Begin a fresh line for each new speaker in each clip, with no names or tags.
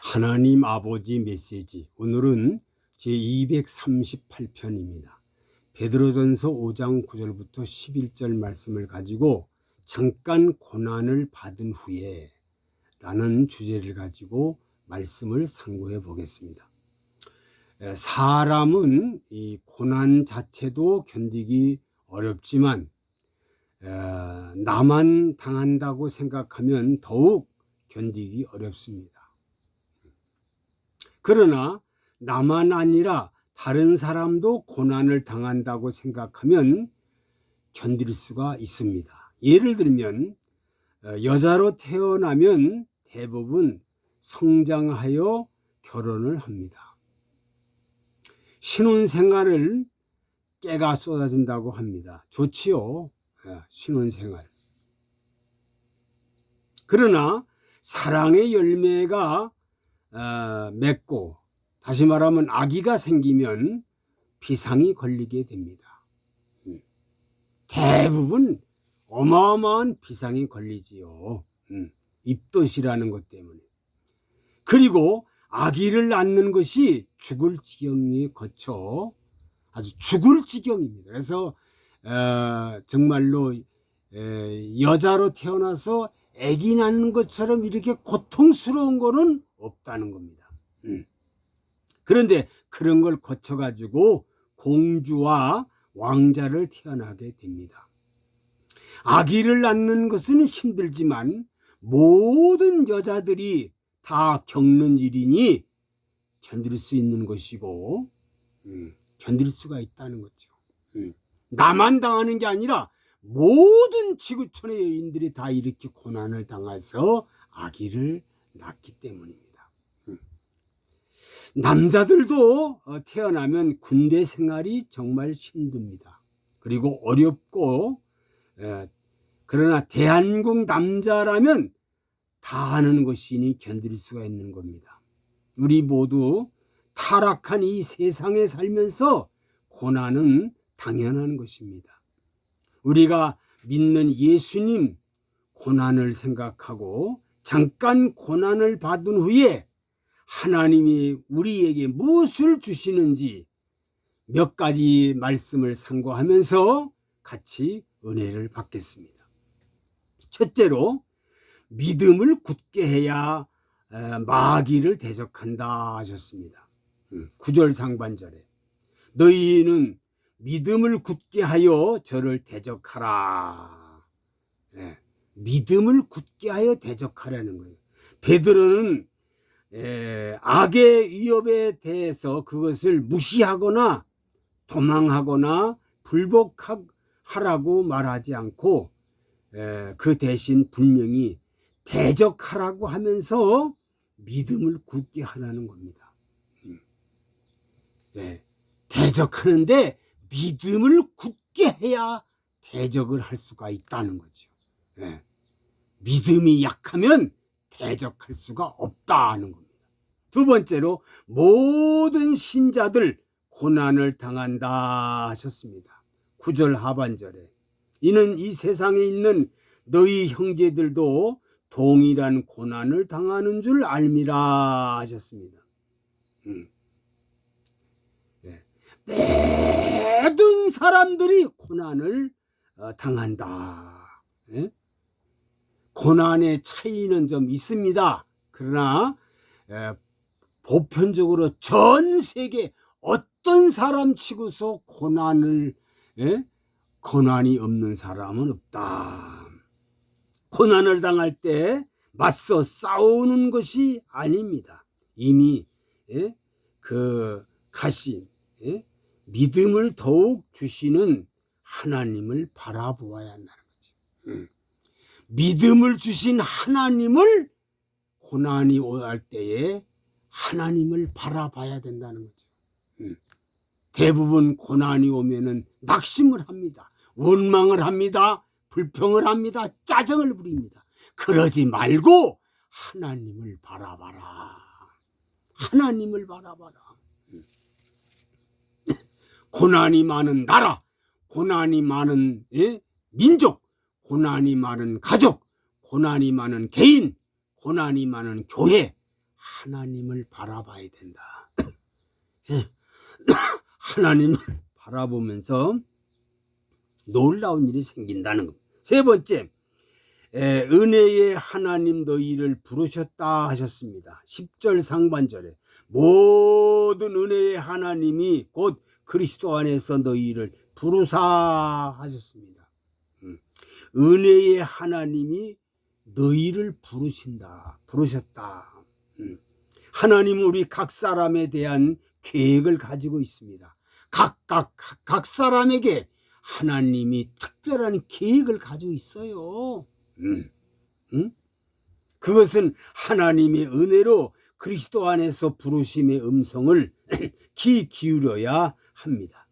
하나님 아버지 메시지, 오늘은 제238편입니다. 베드로전서 5장 9절부터 11절 말씀을 가지고 잠깐 고난을 받은 후에 라는 주제를 가지고 말씀을 상고해 보겠습니다. 사람은 이 고난 자체도 견디기 어렵지만 나만 당한다고 생각하면 더욱 견디기 어렵습니다. 그러나 나만 아니라 다른 사람도 고난을 당한다고 생각하면 견딜 수가 있습니다. 예를 들면 여자로 태어나면 대부분 성장하여 결혼을 합니다. 신혼생활을 깨가 쏟아진다고 합니다. 좋지요, 신혼생활. 그러나 사랑의 열매가 맺고, 다시 말하면 아기가 생기면 비상이 걸리게 됩니다. 대부분 어마어마한 비상이 걸리지요. 입덧이라는 것 때문에. 그리고 아기를 낳는 것이 죽을 지경에 거쳐 아주 죽을 지경입니다. 그래서 정말로 여자로 태어나서 아기 낳는 것처럼 이렇게 고통스러운 거는 없다는 겁니다. 그런데 그런 걸 거쳐가지고 공주와 왕자를 태어나게 됩니다. 아기를 낳는 것은 힘들지만 모든 여자들이 다 겪는 일이니 견딜 수 있는 것이고 견딜 수가 있다는 거죠. 나만 당하는 게 아니라 모든 지구촌의 여인들이 다 이렇게 고난을 당해서 아기를 낳기 때문입니다. 남자들도 태어나면 군대 생활이 정말 힘듭니다. 그리고 어렵고, 그러나 대한민국 남자라면 다 하는 것이니 견딜 수가 있는 겁니다. 우리 모두 타락한 이 세상에 살면서 고난은 당연한 것입니다. 우리가 믿는 예수님 고난을 생각하고 잠깐 고난을 받은 후에 하나님이 우리에게 무엇을 주시는지 몇 가지 말씀을 상고하면서 같이 은혜를 받겠습니다. 첫째로, 믿음을 굳게 해야 마귀를 대적한다 하셨습니다. 9절 상반절에 너희는 믿음을 굳게 하여 저를 대적하라. 믿음을 굳게 하여 대적하라는 거예요. 베드로는 악의 위협에 대해서 그것을 무시하거나 도망하거나 불복하라고 말하지 않고 그 대신 분명히 대적하라고 하면서 믿음을 굳게 하라는 겁니다. 대적하는데 믿음을 굳게 해야 대적을 할 수가 있다는 거죠. 믿음이 약하면 대적할 수가 없다는 겁니다. 두 번째로, 모든 신자들 고난을 당한다 하셨습니다. 9절 하반절에 이는 이 세상에 있는 너희 형제들도 동일한 고난을 당하는 줄 알미라 하셨습니다. 모든 사람들이 고난을 당한다. 고난의 차이는 좀 있습니다. 그러나 보편적으로 전 세계 어떤 사람 치고서 고난이 없는 사람은 없다. 고난을 당할 때 맞서 싸우는 것이 아닙니다. 이미 가신 믿음을 더욱 주시는 하나님을 바라보아야 한다는 거죠. 믿음을 주신 하나님을 고난이 올 때에 하나님을 바라봐야 된다는 거죠. 대부분 고난이 오면은 낙심을 합니다. 원망을 합니다. 불평을 합니다. 짜증을 부립니다. 그러지 말고 하나님을 바라봐라. 하나님을 바라봐라. 고난이 많은 나라, 고난이 많은 민족, 고난이 많은 가족, 고난이 많은 개인, 고난이 많은 교회, 하나님을 바라봐야 된다. 하나님을 바라보면서 놀라운 일이 생긴다는 것. 세 번째, 은혜의 하나님 너희를 부르셨다 하셨습니다. 10절 상반절에 모든 은혜의 하나님이 곧 그리스도 안에서 너희를 부르사 하셨습니다. 은혜의 하나님이 너희를 부르셨다. 하나님은 우리 각 사람에 대한 계획을 가지고 있습니다. 각 사람에게 하나님이 특별한 계획을 가지고 있어요. 그것은 하나님의 은혜로 그리스도 안에서 부르심의 음성을 귀 기울여야 합니다.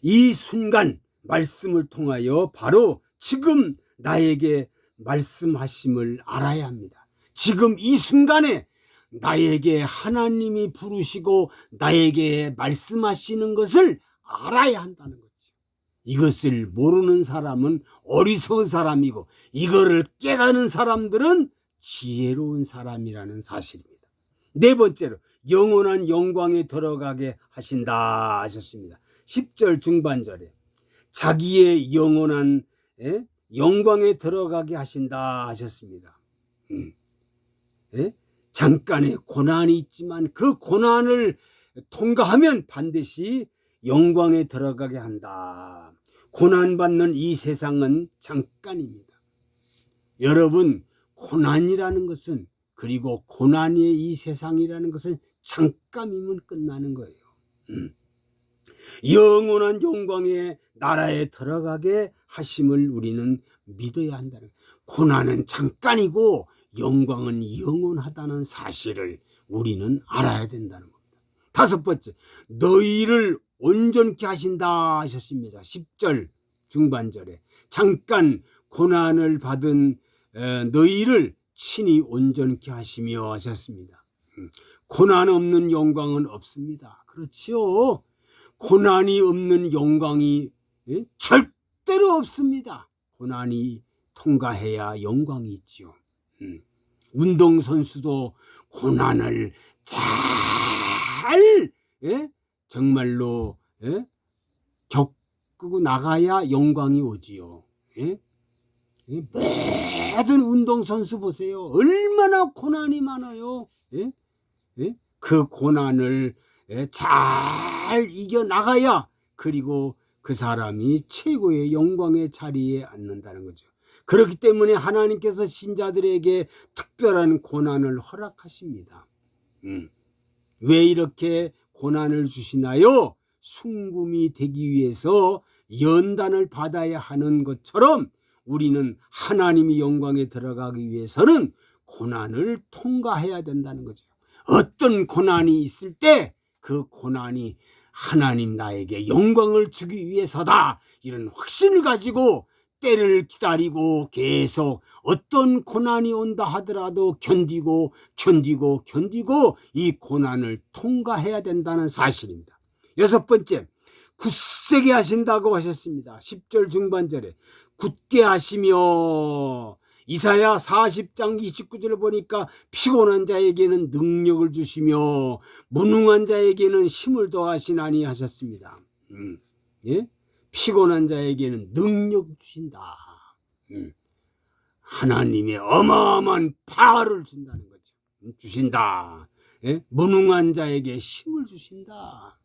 이 순간 말씀을 통하여 바로 지금 나에게 말씀하심을 알아야 합니다. 지금 이 순간에 나에게 하나님이 부르시고 나에게 말씀하시는 것을 알아야 한다는 거죠. 이것을 모르는 사람은 어리석은 사람이고 이거를 깨닫는 사람들은 지혜로운 사람이라는 사실입니다. 네 번째로 영원한 영광에 들어가게 하신다 하셨습니다. 10절 중반절에 자기의 영원한 영광에 들어가게 하신다 하셨습니다. 잠깐의 고난이 있지만 그 고난을 통과하면 반드시 영광에 들어가게 한다. 고난받는 이 세상은 잠깐입니다. 여러분, 고난이라는 것은, 그리고 고난의 이 세상이라는 것은 잠깐이면 끝나는 거예요. 영원한 영광의 나라에 들어가게 하심을 우리는 믿어야 한다는 거예요. 고난은 잠깐이고 영광은 영원하다는 사실을 우리는 알아야 된다는 겁니다. 다섯 번째, 너희를 온전케 하신다 하셨습니다. 10절 중반절에 잠깐 고난을 받은 너희를 친히 온전케 하시며 하셨습니다. 고난 없는 영광은 없습니다. 그렇지요. 고난이 없는 영광이 절대로 없습니다. 고난이 통과해야 영광이 있죠. 운동선수도 고난을 잘 정말로 겪고 나가야 영광이 오지요. 모든 운동선수 보세요. 얼마나 고난이 많아요. 그 고난을 잘 이겨나가야 그리고 그 사람이 최고의 영광의 자리에 앉는다는 거죠. 그렇기 때문에 하나님께서 신자들에게 특별한 고난을 허락하십니다. 왜 이렇게 고난을 주시나요? 순금이 되기 위해서 연단을 받아야 하는 것처럼 우리는 하나님의 영광에 들어가기 위해서는 고난을 통과해야 된다는 거죠. 어떤 고난이 있을 때 그 고난이 하나님 나에게 영광을 주기 위해서다, 이런 확신을 가지고 때를 기다리고 계속 어떤 고난이 온다 하더라도 견디고 이 고난을 통과해야 된다는 사실입니다. 여섯 번째, 굳세게 하신다고 하셨습니다. 10절 중반절에 굳게 하시며, 이사야 40장 29절을 보니까 피곤한 자에게는 능력을 주시며 무능한 자에게는 힘을 더하시나니 하셨습니다. 피곤한 자에게는 능력 주신다. 하나님의 어마어마한 파워를 준다는 거죠. 주신다. 무능한 자에게 힘을 주신다.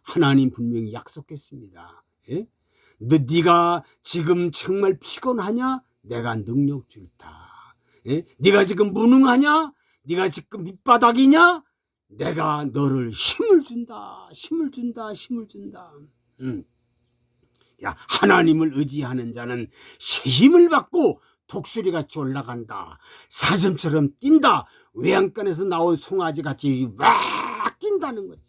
하나님 분명히 약속했습니다. 네가 지금 정말 피곤하냐? 내가 능력 줄다. 네가 지금 무능하냐? 네가 지금 밑바닥이냐? 내가 너를 힘을 준다. 야, 하나님을 의지하는 자는 새 힘을 받고 독수리같이 올라간다. 사슴처럼 뛴다. 외양간에서 나온 송아지같이 막 뛴다는 거지.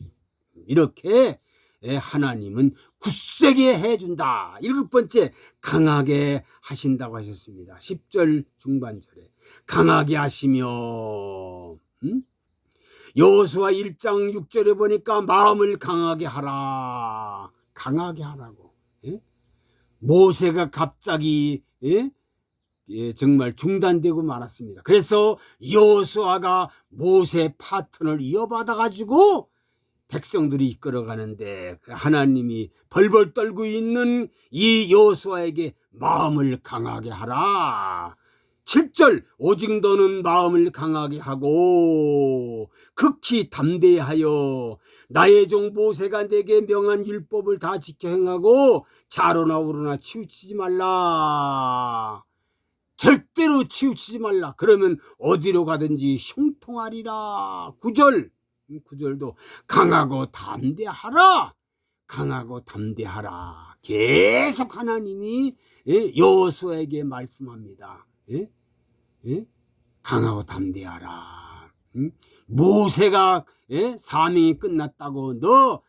이렇게 하나님은 굳세게 해준다. 일곱 번째, 강하게 하신다고 하셨습니다. 10절 중반절에 강하게 하시며, 여호수아 1장 6절에 보니까 마음을 강하게 하라. 강하게 하라고. 모세가 갑자기 정말 중단되고 말았습니다. 그래서 여호수아가 모세 파턴을 이어받아 가지고 백성들이 이끌어가는데 하나님이 벌벌 떨고 있는 이 여호수아에게 마음을 강하게 하라. 7절 오직 너는 마음을 강하게 하고 극히 담대하여 나의 종 모세가 내게 명한 율법을 다 지켜 행하고 좌로나 우로나 치우치지 말라. 절대로 치우치지 말라. 그러면 어디로 가든지 형통하리라. 9절도 강하고 담대하라. 강하고 담대하라. 계속 하나님이 여호수아에게 말씀합니다. 강하고 담대하라. 모세가 사명이 끝났다고 너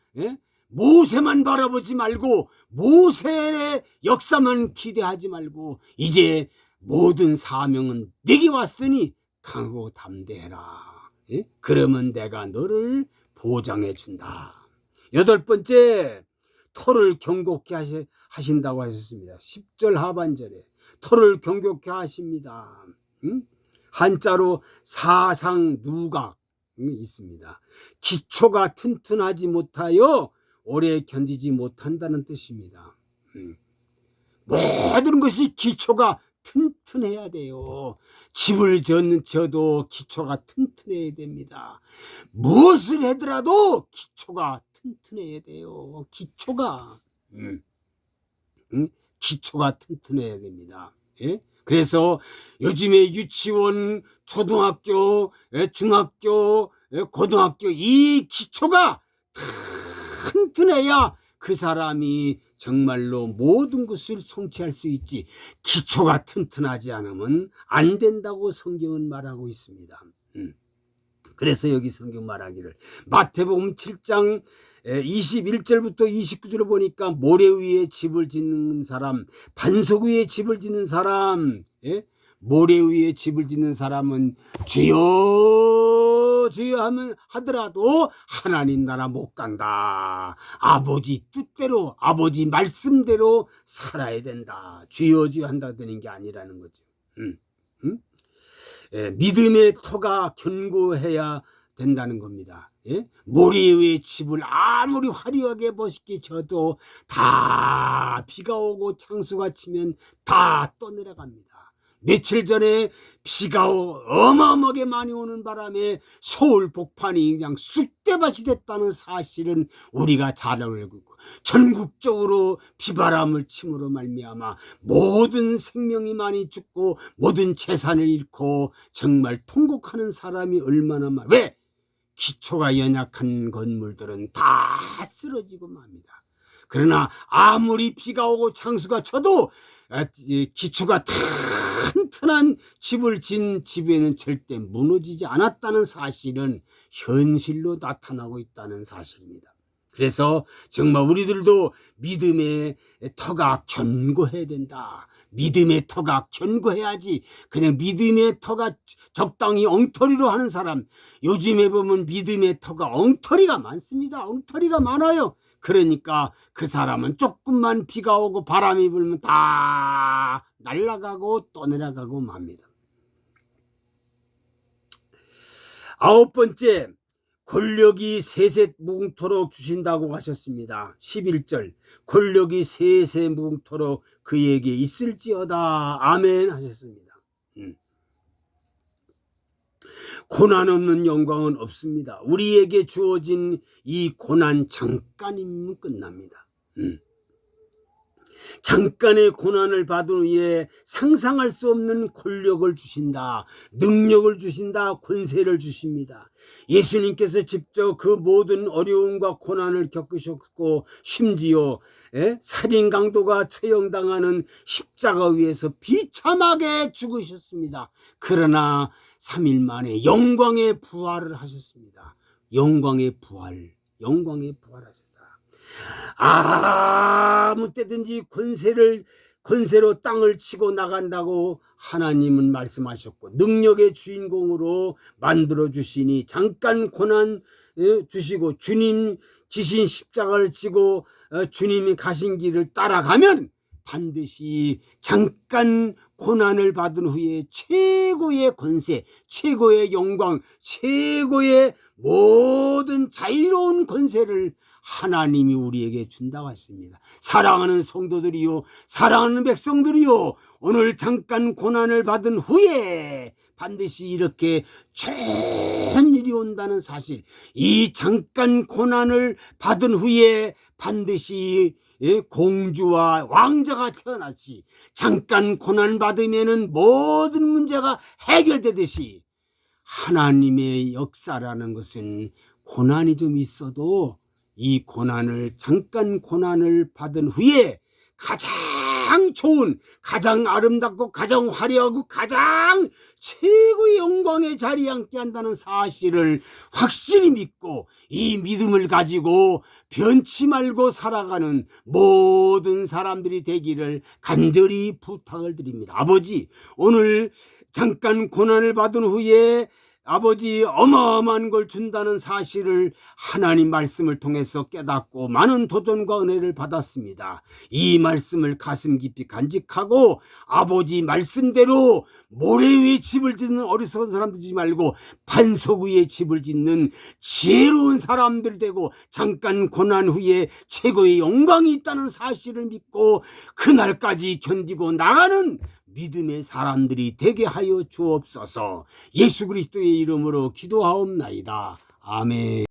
모세만 바라보지 말고 모세의 역사만 기대하지 말고 이제 모든 사명은 내게 왔으니 강하고 담대해라. 그러면 내가 너를 보장해 준다. 8번째, 터를 경고케 하신다고 하셨습니다. 10절 하반절에 터를 경고케 하십니다. 한자로 사상누각이 있습니다. 기초가 튼튼하지 못하여 오래 견디지 못한다는 뜻입니다. 모든 것이 기초가 튼튼해야 돼요. 집을 져도 기초가 튼튼해야 됩니다. 무엇을 하더라도 기초가 튼튼해야 돼요. 기초가 튼튼해야 됩니다. 그래서 요즘에 유치원, 초등학교, 중학교, 고등학교 이 기초가 튼튼해야 그 사람이 정말로 모든 것을 성취할 수 있지. 기초가 튼튼하지 않으면 안 된다고 성경은 말하고 있습니다. 그래서 여기 성경 말하기를 마태복음 7장 21절부터 29절을 보니까 모래 위에 집을 짓는 사람, 반석 위에 집을 짓는 사람, 모래 위에 집을 짓는 사람은 주여 주여 하면 하더라도 하나님 나라 못 간다. 아버지 뜻대로 아버지 말씀대로 살아야 된다. 주여 주여 한다는 게 아니라는 거죠. 믿음의 터가 견고해야 된다는 겁니다. 모래 위에 집을 아무리 화려하게 멋있게 져도 다 비가 오고 창수가 치면 다 떠내려갑니다. 며칠 전에 비가 어마어마하게 많이 오는 바람에 서울 복판이 그냥 쑥대밭이 됐다는 사실은 우리가 잘 알고 있고, 전국적으로 비바람을 침으로 말미암아 모든 생명이 많이 죽고 모든 재산을 잃고 정말 통곡하는 사람이 얼마나 많아. 왜? 기초가 연약한 건물들은 다 쓰러지고 맙니다. 그러나 아무리 비가 오고 창수가 쳐도 기초가 튼튼한 집을 진 집에는 절대 무너지지 않았다는 사실은 현실로 나타나고 있다는 사실입니다. 그래서 정말 우리들도 믿음의 터가 견고해야 된다. 믿음의 터가 견고해야지. 그냥 믿음의 터가 적당히 엉터리로 하는 사람, 요즘에 보면 믿음의 터가 엉터리가 많습니다. 엉터리가 많아요. 그러니까 그 사람은 조금만 비가 오고 바람이 불면 다 날아가고 떠내려가고 맙니다. 9번째, 권력이 세세무궁토록 주신다고 하셨습니다. 11절, 권력이 세세무궁토록 그에게 있을지어다. 아멘 하셨습니다. 고난 없는 영광은 없습니다. 우리에게 주어진 이 고난 잠깐이면 끝납니다. 잠깐의 고난을 받은 후에 상상할 수 없는 권력을 주신다. 능력을 주신다. 권세를 주십니다. 예수님께서 직접 그 모든 어려움과 고난을 겪으셨고, 심지어 살인 강도가 처형당하는 십자가 위에서 비참하게 죽으셨습니다. 그러나 3일 만에 영광의 부활을 하셨습니다. 영광의 부활하셨다. 아무 때든지 권세로 땅을 치고 나간다고 하나님은 말씀하셨고, 능력의 주인공으로 만들어 주시니 잠깐 고난 주시고 주님 지신 십자가를 지고 주님이 가신 길을 따라가면 반드시 잠깐 고난을 받은 후에 최고의 권세, 최고의 영광, 최고의 모든 자유로운 권세를 하나님이 우리에게 준다고 했습니다. 사랑하는 성도들이요, 사랑하는 백성들이요, 오늘 잠깐 고난을 받은 후에 반드시 이렇게 좋은 일이 온다는 사실, 이 잠깐 고난을 받은 후에 반드시 공주와 왕자가 태어났지, 잠깐 고난 받으면은 모든 문제가 해결되듯이 하나님의 역사라는 것은 고난이 좀 있어도 이 고난을 잠깐 고난을 받은 후에 가장 좋은, 가장 아름답고 가장 화려하고 가장 최고의 영광의 자리에 앉게 한다는 사실을 확실히 믿고 이 믿음을 가지고 변치 말고 살아가는 모든 사람들이 되기를 간절히 부탁을 드립니다. 아버지, 오늘 잠깐 고난을 받은 후에 아버지 어마어마한 걸 준다는 사실을 하나님 말씀을 통해서 깨닫고 많은 도전과 은혜를 받았습니다. 이 말씀을 가슴 깊이 간직하고 아버지 말씀대로 모래 위에 집을 짓는 어리석은 사람들 되지 말고 반석 위에 집을 짓는 지혜로운 사람들 되고 잠깐 고난 후에 최고의 영광이 있다는 사실을 믿고 그날까지 견디고 나가는 믿음의 사람들이 되게 하여 주옵소서. 예수 그리스도의 이름으로 기도하옵나이다. 아멘.